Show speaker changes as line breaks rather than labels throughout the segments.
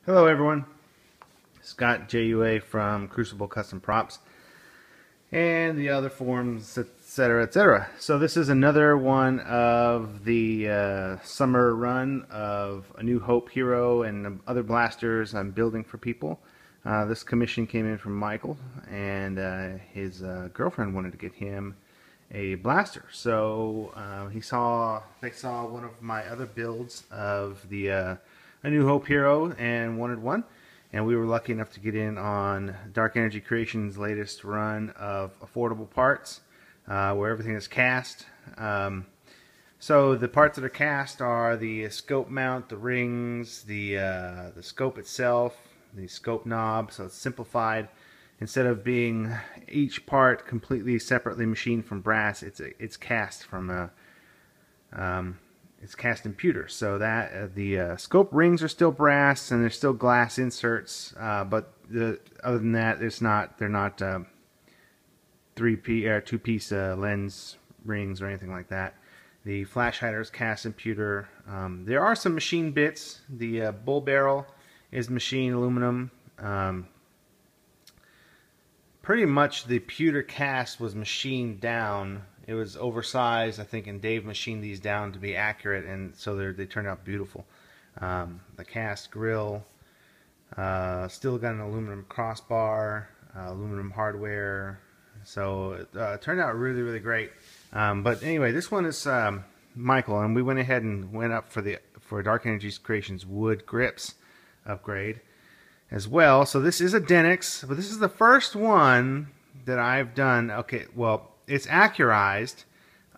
Hello everyone, Scott JUA from Crucible Custom Props and the other forums, etc., etc. So this is another one of the summer run of A New Hope Hero and other blasters I'm building for people. This commission came in from Michael, and his girlfriend wanted to get him a blaster. So they saw one of my other builds of the A New Hope Hero and wanted one. And we were lucky enough to get in on Dark Energy Creations' latest run of affordable parts, where everything is cast. So the parts that are cast are the scope mount, the rings, the scope itself, the scope knob. So it's simplified. Instead of being each part completely separately machined from brass, it's cast from it's cast in pewter. So that the scope rings are still brass and there's still glass inserts, but other than that, they're not two-piece lens rings or anything like that. The flash hider is cast in pewter. There are some machine bits. The bull barrel is machined aluminum. Pretty much the pewter cast was machined down. It was oversized, I think, and Dave machined these down to be accurate, and so they turned out beautiful. The cast grill, still got an aluminum crossbar, aluminum hardware, so it turned out really, really great. But anyway, this one is Michael, and we went ahead and went up for Dark Energy Creations wood grips upgrade as well. So this is a Denix, but this is the first one that I've done. Okay, well, it's accurized.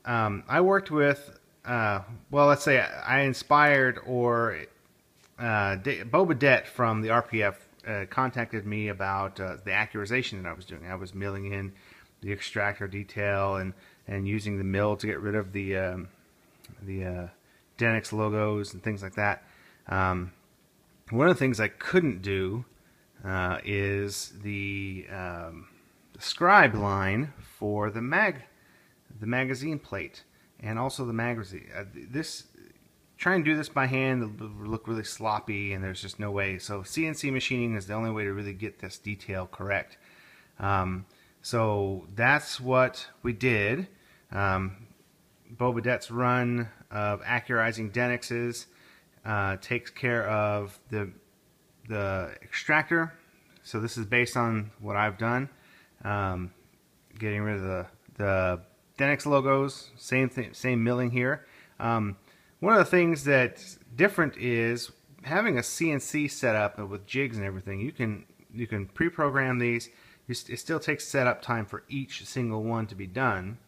I worked with, well, let's say I inspired, or Boba from the RPF contacted me about the accurization that I was doing. I was milling in the extractor detail and using the mill to get rid of the Denix logos and things like that. One of the things I couldn't do is the scribe line for the magazine plate, and also the magazine. Try and do this by hand, it'll look really sloppy, and there's just no way. So CNC machining is the only way to really get this detail correct. So that's what we did. Bobadet's run of accurizing Denixes takes care of the extractor. So this is based on what I've done. Getting rid of the Denix logos, same thing, same milling here. One of the things that's different is having a CNC setup with jigs and everything. You can pre-program these. It still takes setup time for each single one to be done.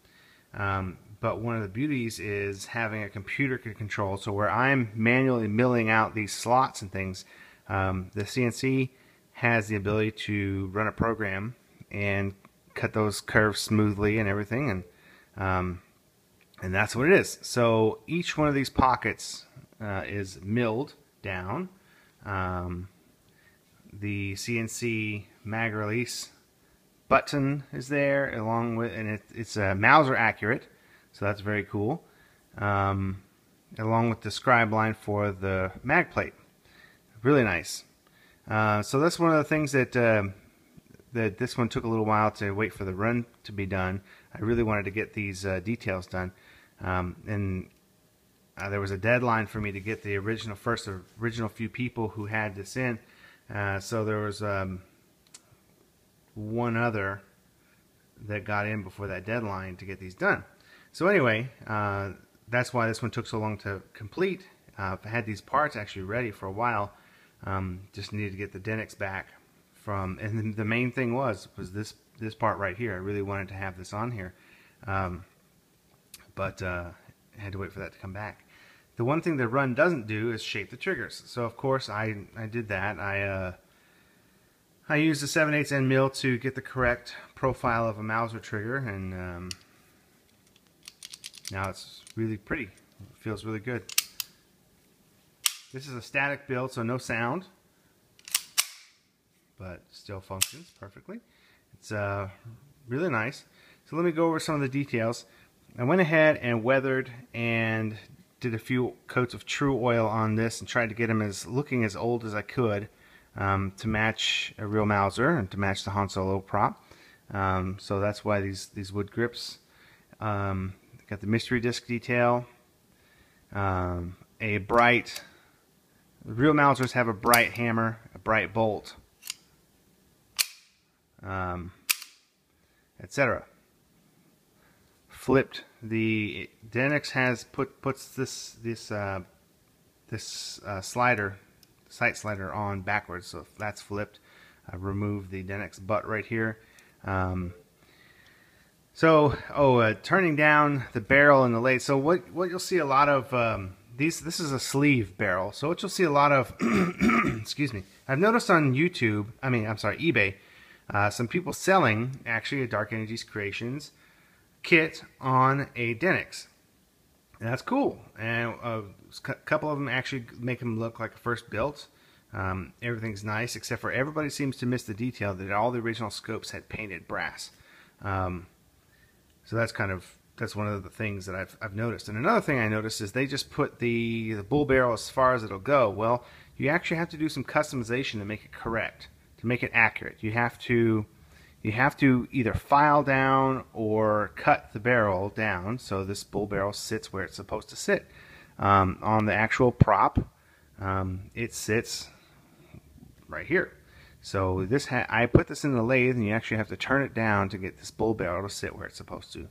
But one of the beauties is having a computer control. So where I'm manually milling out these slots and things, the CNC has the ability to run a program and cut those curves smoothly and everything, and that's what it is. So each one of these pockets is milled down. The CNC mag release button is there, along with, and it's Mauser accurate, so that's very cool. Along with the scribe line for the mag plate, really nice. So that's one of the things that this one took a little while to wait for the run to be done. I really wanted to get these details done, and there was a deadline for me to get the original few people who had this in. So there was one other that got in before that deadline to get these done. So anyway, that's why this one took so long to complete. I had these parts actually ready for a while. Just needed to get the Denix back from, and the main thing was this part right here. I really wanted to have this on here, but I had to wait for that to come back. The one thing the run doesn't do is shape the triggers. So of course I did that. I used a 7/8 end mill to get the correct profile of a Mauser trigger, and now it's really pretty. It feels really good. This is a static build, so no sound, but still functions perfectly. It's really nice. So let me go over some of the details. I went ahead and weathered and did a few coats of True Oil on this and tried to get them looking as old as I could. to match a real Mauser and to match the Han Solo prop. So that's why these wood grips. Got the mystery disc detail. A bright. The real Mausers have a bright hammer, a bright bolt, etc. Flipped. The NX has puts this sight slider on backwards, so if that's flipped, I remove the NX butt right here. Turning down the barrel and the lathe. So what you'll see a lot of this is a sleeve barrel. So what you'll see a lot of, excuse me, I've noticed on eBay, some people selling actually a Dark Energies Creations kit on a Denix. And that's cool. And a couple of them actually make them look like a first built. Everything's nice, except for everybody seems to miss the detail that all the original scopes had painted brass. So that's one of the things that I've noticed. And another thing I noticed is they just put the bull barrel as far as it'll go. Well, you actually have to do some customization to make it correct, to make it accurate. You have to either file down or cut the barrel down so this bull barrel sits where it's supposed to sit. On the actual prop, it sits right here. So I put this in the lathe, and you actually have to turn it down to get this bull barrel to sit where it's supposed to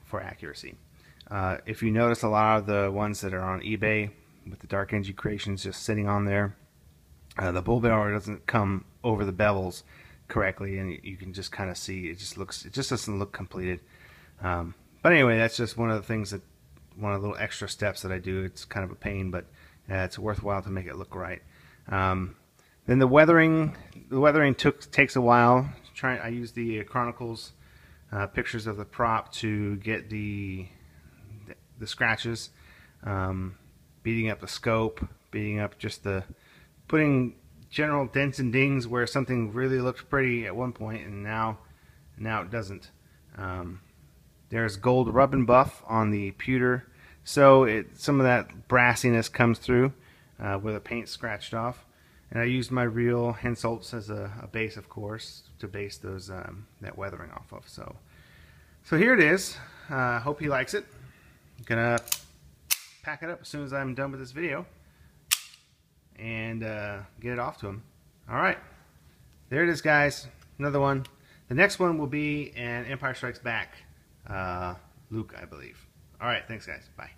for accuracy. If you notice, a lot of the ones that are on eBay with the Dark Energy Creations just sitting on there, the bull barrel doesn't come over the bevels correctly, and you can just kind of see it just doesn't look completed. But anyway, that's just one of the things one of the little extra steps that I do. It's kind of a pain, but it's worthwhile to make it look right. Then the weathering takes a while. I use the Chronicles pictures of the prop to get the scratches, beating up the scope, beating up putting general dents and dings where something really looked pretty at one point, and now it doesn't. There's gold rub and buff on the pewter, so some of that brassiness comes through where the paint's scratched off. And I used my real Hensoldts as a base, of course, to base those that weathering off of. So here it is. Hope he likes it. I'm gonna pack it up as soon as I'm done with this video and get it off to him. All right, there it is, guys. Another one. The next one will be an Empire Strikes Back Luke, I believe. All right, thanks, guys. Bye.